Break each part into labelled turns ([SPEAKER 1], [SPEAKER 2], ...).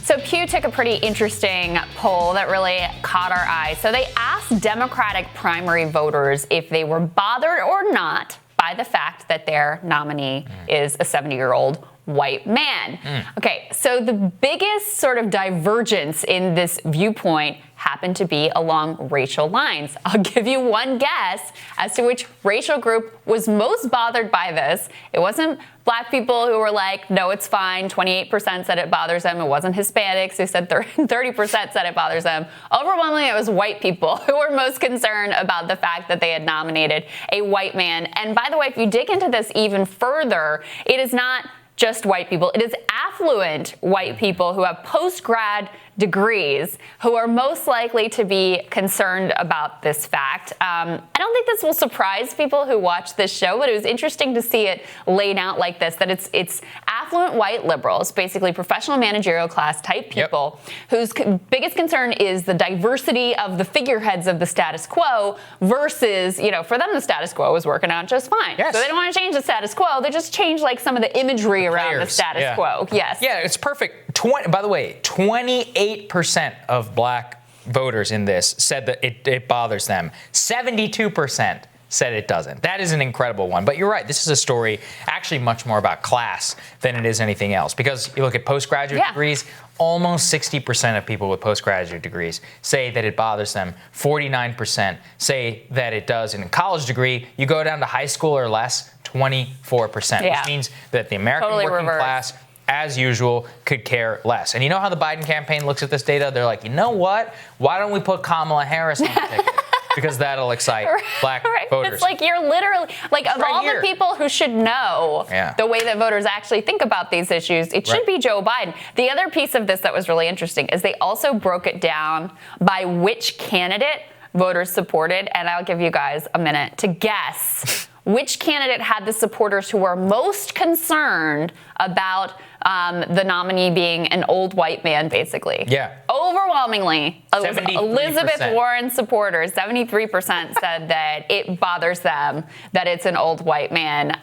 [SPEAKER 1] So Pew took a pretty interesting poll that really caught our eye. So they asked Democratic primary voters if they were bothered or not by the fact that their nominee is a 70-year-old white man. Okay, so the biggest sort of divergence in this viewpoint happened to be along racial lines. I'll give you one guess as to which racial group was most bothered by this. It wasn't black people who were like, no, it's fine. 28% said it bothers them. It wasn't Hispanics who said 30% said it bothers them. Overwhelmingly, it was white people who were most concerned about the fact that they had nominated a white man. And by the way, if you dig into this even further, it is not just white people. It is affluent white people who have post-grad degrees who are most likely to be concerned about this fact. I don't think this will surprise people who watch this show, but it was interesting to see it laid out like this, that it's affluent white liberals, basically professional managerial class type people, whose biggest concern is the diversity of the figureheads of the status quo versus, for them the status quo is working out just fine.
[SPEAKER 2] Yes.
[SPEAKER 1] So they don't want to change the status quo. They just change like some of the imagery around the status quo. Yes.
[SPEAKER 2] Yeah, it's perfect. By the way, 28% of black voters in this said that it bothers them. 72% said it doesn't. That is an incredible one. But you're right. This is a story actually much more about class than it is anything else. Because you look at postgraduate degrees, almost 60% of people with postgraduate degrees say that it bothers them. 49% say that it does. And in college degree, you go down to high school or less, 24%, which means that the American working class, as usual, could care less. And you know how the Biden campaign looks at this data? They're like, you know what? Why don't we put Kamala Harris on the ticket? Because that'll excite black voters.
[SPEAKER 1] It's like you're literally, like, of all the people who should know the way that voters actually think about these issues, it should be Joe Biden. The other piece of this that was really interesting is they also broke it down by which candidate voters supported. And I'll give you guys a minute to guess which candidate had the supporters who were most concerned about the nominee being an old white man, basically.
[SPEAKER 2] Yeah.
[SPEAKER 1] Overwhelmingly,
[SPEAKER 2] 73%.
[SPEAKER 1] Elizabeth Warren supporters, 73% said that it bothers them that it's an old white man,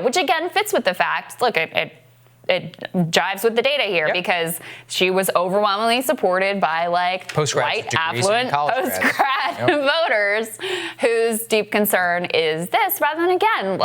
[SPEAKER 1] which again fits with the fact, look, it jives with the data here because she was overwhelmingly supported by white, affluent, post-grad voters whose deep concern is this, rather than again,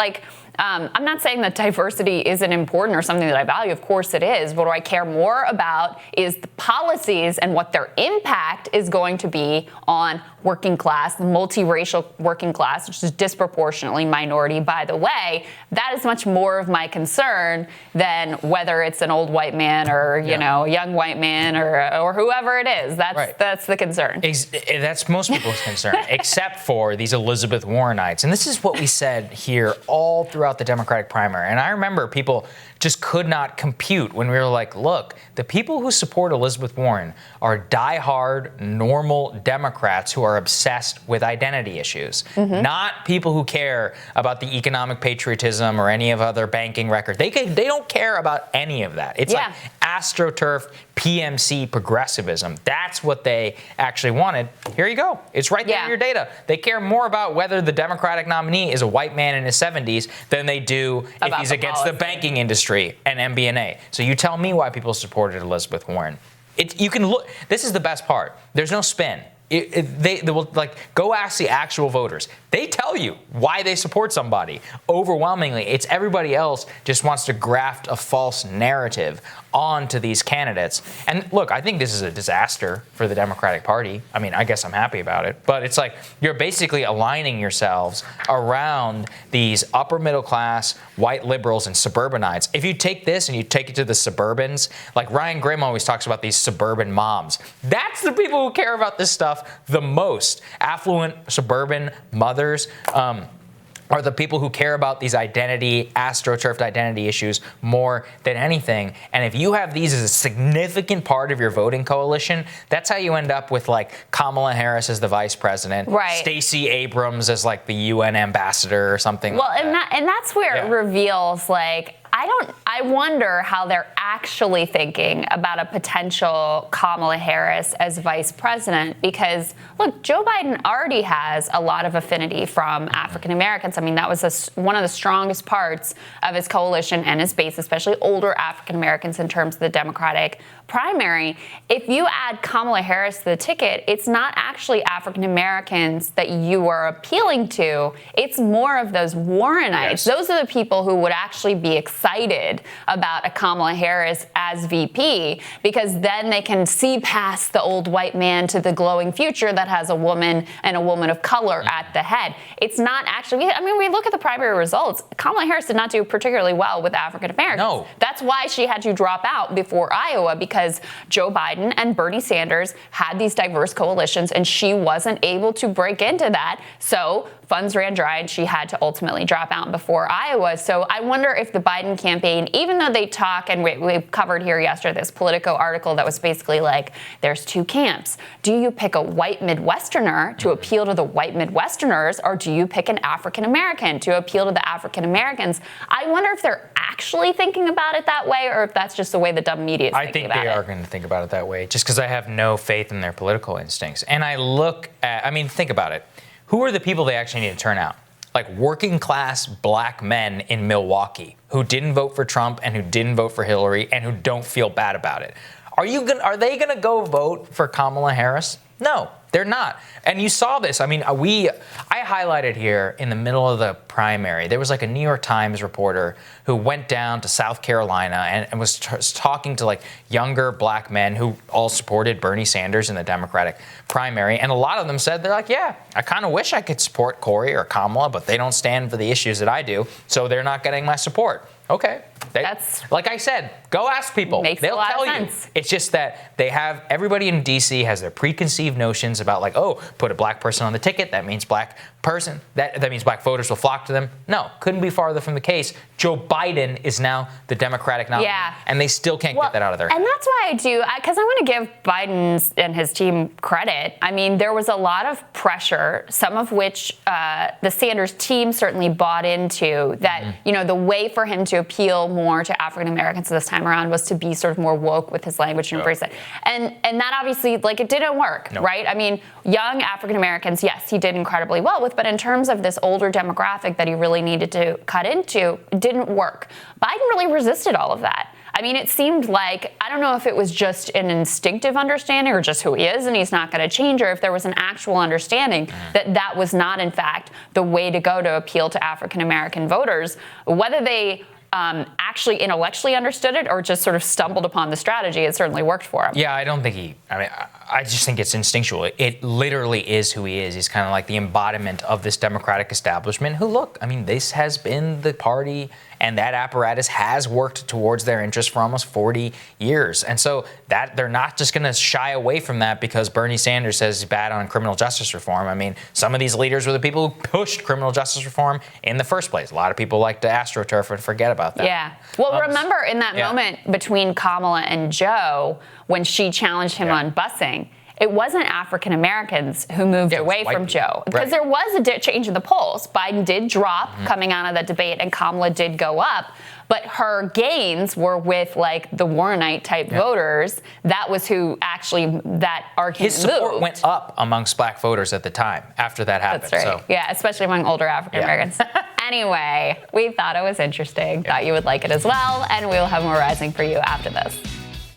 [SPEAKER 1] I'm not saying that diversity isn't important or something that I value. Of course it is. What do I care more about is the policies and what their impact is going to be on working class, the multiracial working class, which is disproportionately minority, by the way. That is much more of my concern than whether it's an old white man or, a young white man or whoever it is. That's the concern.
[SPEAKER 2] That's most people's concern, except for these Elizabeth Warrenites. And this is what we said here all throughout the Democratic primary. And I remember people just could not compute when we were like, look, the people who support Elizabeth Warren are diehard, normal Democrats who are obsessed with identity issues, not people who care about the economic patriotism or any of other banking record. They don't care about any of that. It's like AstroTurf, PMC progressivism. That's what they actually wanted. Here you go. It's right there in your data. They care more about whether the Democratic nominee is a white man in his 70s than they do if he's against the banking industry and MBNA. So you tell me why people supported Elizabeth Warren. You can look. This is the best part. There's no spin. They will go ask the actual voters. They tell you why they support somebody. Overwhelmingly, it's everybody else just wants to graft a false narrative onto these candidates. And look, I think this is a disaster for the Democratic Party. I mean, I guess I'm happy about it. But it's like you're basically aligning yourselves around these upper middle class white liberals and suburbanites. If you take this and you take it to the suburbans, like Ryan Grimm always talks about these suburban moms. That's the people who care about this stuff the most. Affluent suburban mothers are the people who care about these AstroTurfed identity issues more than anything. And if you have these as a significant part of your voting coalition, that's how you end up with Kamala Harris as the vice president, Stacey Abrams as the UN ambassador or something.
[SPEAKER 1] Well, and that's where it reveals I I wonder how they're actually thinking about a potential Kamala Harris as vice president, because look, Joe Biden already has a lot of affinity from African Americans. I mean, that was one of the strongest parts of his coalition and his base, especially older African Americans in terms of the Democratic primary. If you add Kamala Harris to the ticket, it's not actually African Americans that you are appealing to. It's more of those Warrenites. Yes. Those are the people who would actually be excited about a Kamala Harris as VP, because then they can see past the old white man to the glowing future that has a woman and a woman of color at the head. It's not actually, I mean, we look at the primary results. Kamala Harris did not do particularly well with African Americans.
[SPEAKER 2] No.
[SPEAKER 1] That's why she had to drop out before Iowa, because Joe Biden and Bernie Sanders had these diverse coalitions and she wasn't able to break into that. So funds ran dry and she had to ultimately drop out before Iowa. So I wonder if the Biden campaign, even though they talk, and we covered here yesterday this Politico article that was basically like, there's two camps. Do you pick a white Midwesterner to appeal to the white Midwesterners, or do you pick an African American to appeal to the African Americans? I wonder if they're actually thinking about it that way, or if that's just the way the dumb media is thinking about it.
[SPEAKER 2] I think they are going to think about it that way, just because I have no faith in their political instincts. And I look at, I mean, think about it. Who are the people they actually need to turn out? Like working class black men in Milwaukee who didn't vote for Trump and who didn't vote for Hillary and who don't feel bad about it. Are they going to go vote for Kamala Harris? No, they're not. And you saw this. I mean, I highlighted here in the middle of the primary, there was like a New York Times reporter who went down to South Carolina and was talking to like younger black men who all supported Bernie Sanders in the Democratic primary. And a lot of them said, they're like, yeah, I kind of wish I could support Cory or Kamala, but they don't stand for the issues that I do, so they're not getting my support. Okay. That's, like I said, go ask people. They'll tell you. It's just that they have, everybody in D.C. has their preconceived notions about like, oh, put a black person on the ticket, that means black person, that means black voters will flock to them. No, couldn't be farther from the case. Joe Biden is now the Democratic nominee, and they still can't get that out of their head.
[SPEAKER 1] And that's why because I want to give Biden and his team credit. I mean, there was a lot of pressure, some of which the Sanders team certainly bought into, that, you know, the way for him to appeal more to African Americans this time around was to be sort of more woke with his language and embrace it. And that obviously, like, it didn't work, right? I mean, young African Americans, yes, he did incredibly well with, but in terms of this older demographic that he really needed to cut into, it didn't work. Biden really resisted all of that. I mean, it seemed like, I don't know if it was just an instinctive understanding or just who he is and he's not going to change, or if there was an actual understanding that that was not, in fact, the way to go to appeal to African American voters. Whether they actually intellectually understood it or just sort of stumbled upon the strategy, it certainly worked for him.
[SPEAKER 2] Yeah, I don't think I just think it's instinctual. It literally is who he is. He's kind of like the embodiment of this Democratic establishment who, look, I mean, this has been the party and that apparatus has worked towards their interests for almost 40 years. And so that they're not just going to shy away from that because Bernie Sanders says he's bad on criminal justice reform. I mean, some of these leaders were the people who pushed criminal justice reform in the first place. A lot of people like to astroturf and forget about that.
[SPEAKER 1] Yeah. Well, remember in that moment between Kamala and Joe, when she challenged him on busing, it wasn't African Americans who moved away from Joe, because there was a change in the polls. Biden did drop coming out of that debate and Kamala did go up, but her gains were with like the Warrenite type voters. That was who actually that argument
[SPEAKER 2] His support went up amongst black voters at the time after that happened.
[SPEAKER 1] That's right. So. Yeah, especially among older African Americans. Anyway, we thought it was interesting. Thought you would like it as well, and we will have more Rising for you after this.